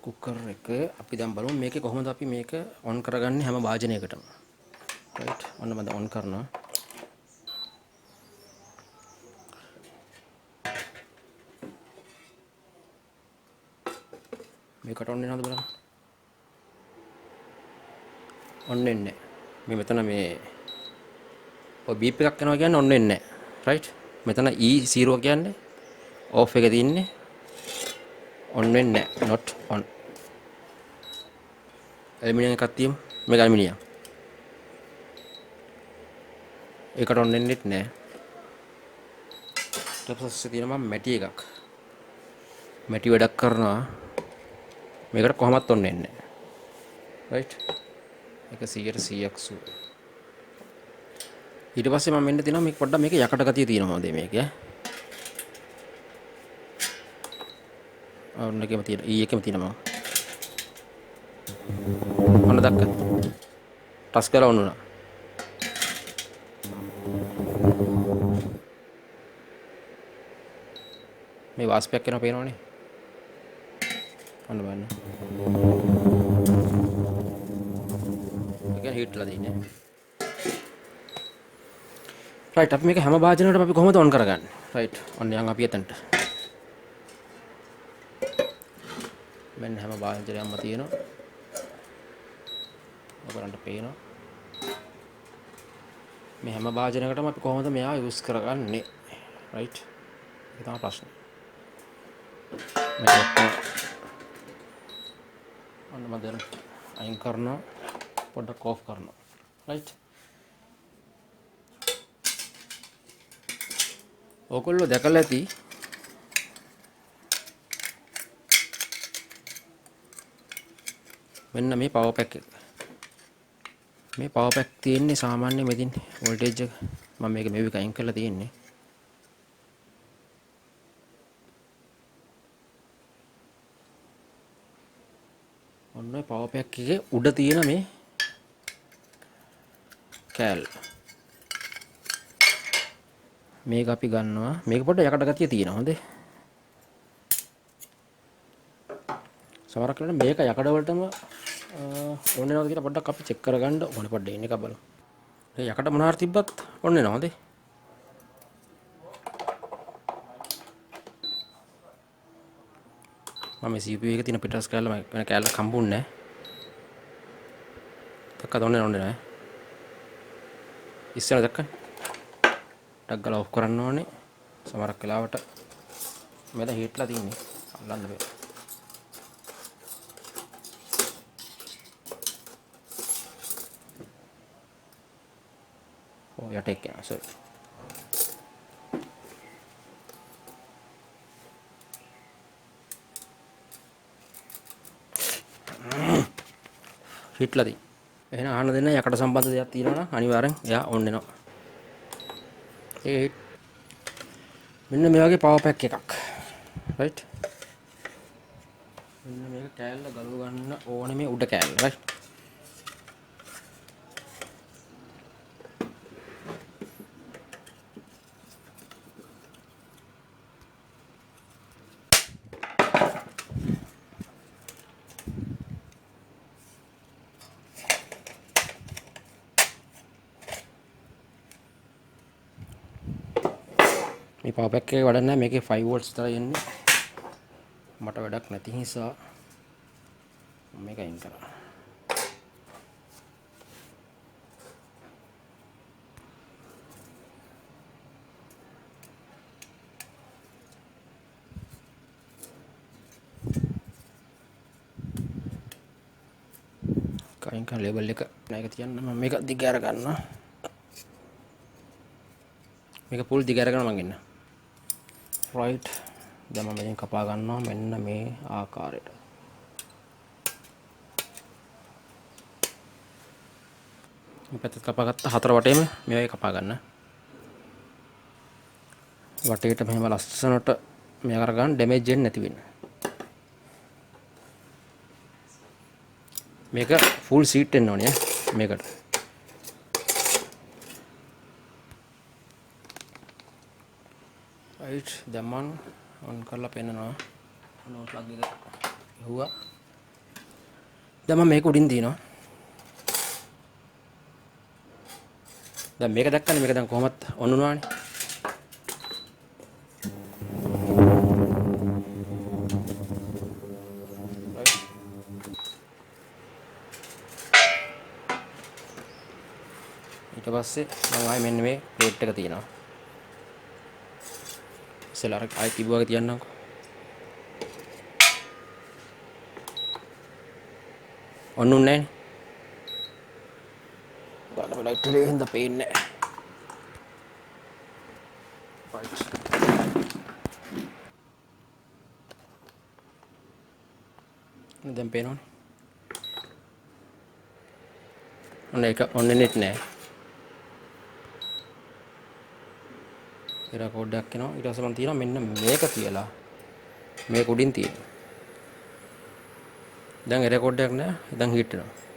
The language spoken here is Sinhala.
කුකර් එක අපි දැන් බලමු මේකේ කොහොමද අපි මේක ඔන් කරගන්නේ හැම වාදනයකටම. රයිට්. ඔන්න මම ඔන් කරනවා. මේකට ඔන් වෙනවද බලන්න. ඔන් වෙන්නේ නැහැ. මේ මෙතන මේ ඔය බීප් එකක් යනවා කියන්නේ ඔන් වෙන්නේ නැහැ. රයිට්. මෙතන E0 කියන්නේ ඕෆ් එකේ තියෙන්නේ. ඔන් වෙන්නේ නැහැ. not on. ඇලුමිනියම් එකක් තියමු. මේක ඇලුමිනියම්. ඒකට ඔන් වෙන්නෙත් නැහැ. ඊට පස්සේ තියෙනවා මැටි එකක්. මැටි වැඩක් කරනවා. මේකට කොහොමවත් ඔන් වෙන්නේ නැහැ. රයිට්. ඒක 100%ක් සු. ඊට පස්සේ මම මෙන්න තියෙනවා මේක පොඩ්ඩක් මේක යකඩ ගතිය තියෙනවා හොඳේ මේක ඈ. ඔන්න එකම තියෙන එකම තියෙනවා මම. ඔන්න දැක්කද? ටස් කරලා ඔන්න උනා. මේ වාස්පයක් කරනවා පේනවනේ. ඔන්න බලන්න. ඒක හීට්ලා තියෙන්නේ. රයිට් අපි මේක හැම භාජනයකටම අපි කොහොමද ඔන් කරගන්නේ? රයිට්. ඔන්න යන් අපි එතනට. මෙන්න හැම භාජනයක්ම තියෙනවා. ඔයගලන්ට පේනවා. මේ හැම භාජනයකටම අපි කොහොමද මෙයා යූස් කරගන්නේ? රයිට්. ඒක තමයි ප්‍රශ්නේ. ඔන්න මම දැන් අයින් කරනවා. පොඩ්ඩක් ඕෆ් කරනවා. රයිට්. ඔයගොල්ලෝ දැකලා ඇති මෙන්න මේ පවර් පැක් එක. මේ පවර් පැක් තියෙන්නේ සාමාන්‍ය මෙදින් වෝල්ටේජ් එක මම මේක මේක අයින් කරලා තියෙන්නේ. ඔන්න ඔය පවර් පැක් එකේ උඩ තියෙන මේ කෑල්ල. මේක අපි ගන්නවා. මේක පොඩ්ඩක් යකඩ ගතිය තියෙනවා හොඳේ. සමහරක් වෙලාවට මේක යකඩ වලටම ඕනේ නැවද කියලා පොඩ්ඩක් අපි චෙක් කරගන්න ඕනේ. පොඩ්ඩක් ඉන්න එක බලමු. මේ යකඩ මොනවා හරි තිබ්බත් ඕනේ නැවද? මම මේ CPU එකේ තියෙන පිටස් කෑල්ල මම වෙන කෑල්ලක් හම්බුන්නේ නැහැ. තක්කද ඕනේ නැහැ. ඉස්සර දැක්කනේ. ටක් ගාලා ඔෆ් කරන්න ඕනේ. සමහරක් වෙලාවට මෙතන හීට්ලා තියෙන්නේ. අල්ලන්න බෑ. යට එක්ක යනවා සෝරි. හිටලා තියෙන. එහෙනම් අහන්න දෙන්න යකඩ සම්බන්ධ දෙයක් තියෙනවා නම් අනිවාර්යෙන් එයා ඔන් වෙනවා. ඒ මෙන්න මේ වගේ පවර් පැක් එකක්. රයිට්. මෙන්න මේක කෑල්ල ගලව ගන්න ඕනේ මේ උඩ කෑල්ල. රයිට්. මේ පවර් පැක් එකේ වැඩක් නැහැ. මේකේ 5 වෝල්ට්ස් විතරයි එන්නේ. මට වැඩක් නැති නිසා මේක අයින් කරා. කයින් කන ලේබල් එක නෑක තියන්න මම මේක දිග අර ගන්නවා. මේක පුල් දිග අරගෙන මම ඉන්න. රයිට්. දැන් මම මෙතෙන් කපා ගන්නවා මෙන්න මේ ආකාරයට. මේ පැත්තට කපාගත්ත හතර වටේම මේ වගේ කපා ගන්න. වටේට මෙහෙම ලස්සනට මේ කර ගන්න ඩැමේජ් වෙන්නේ නැති වෙන්න. මේක ෆුල් සීට් එන්න ඕනේ මේකට. right දැන් මම on කරලා පෙන්නනවා ඔන්න ප්ලග් එක ගහුවා දැන් මම මේක උඩින් තියනවා දැන් මේක දැක්කනේ මේක දැන් කොහොමද on වුණානේ ඊට පස්සේ මම ආයෙ මෙන්න මේ ප්ලේට් එක තියනවා ඉස්සෙල්ලා අර ආයෙ තිබුවාගේ තියන්නම්කෝ on උන්නේ නැහැ නේ ලයිට් එකේ හින්දා පේන්නේ නැහැ දැන් පේනවනේ ඔන්න ඒක on වෙන්නේ නැහැ එරා කෝඩ් එකක් එනවා ඊට පස්සේ මම තියනවා මෙන්න මේක කියලා මේක උඩින් තියෙනවා දැන් එරා කෝඩ් එකක් නැහැ දැන් හිට වෙනවා